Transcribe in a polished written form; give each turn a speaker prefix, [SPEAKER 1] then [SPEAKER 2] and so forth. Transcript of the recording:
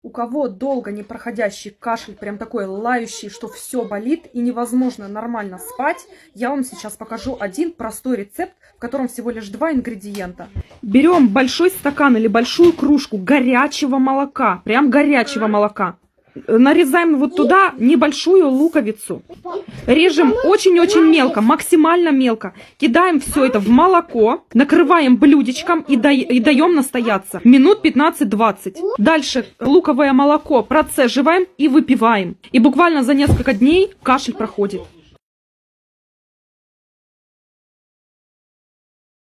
[SPEAKER 1] У кого долго не проходящий кашель, прям такой лающий, что все болит и невозможно нормально спать, я вам сейчас покажу один простой рецепт, в котором всего лишь 2 ингредиента. Берем большой стакан или большую кружку горячего молока, прям горячего молока. Нарезаем вот туда небольшую луковицу. Режем очень-очень мелко, максимально мелко. Кидаем все это в молоко, накрываем блюдечком и даем настояться. Минут 15-20. Дальше луковое молоко процеживаем и выпиваем. И буквально за несколько дней кашель проходит.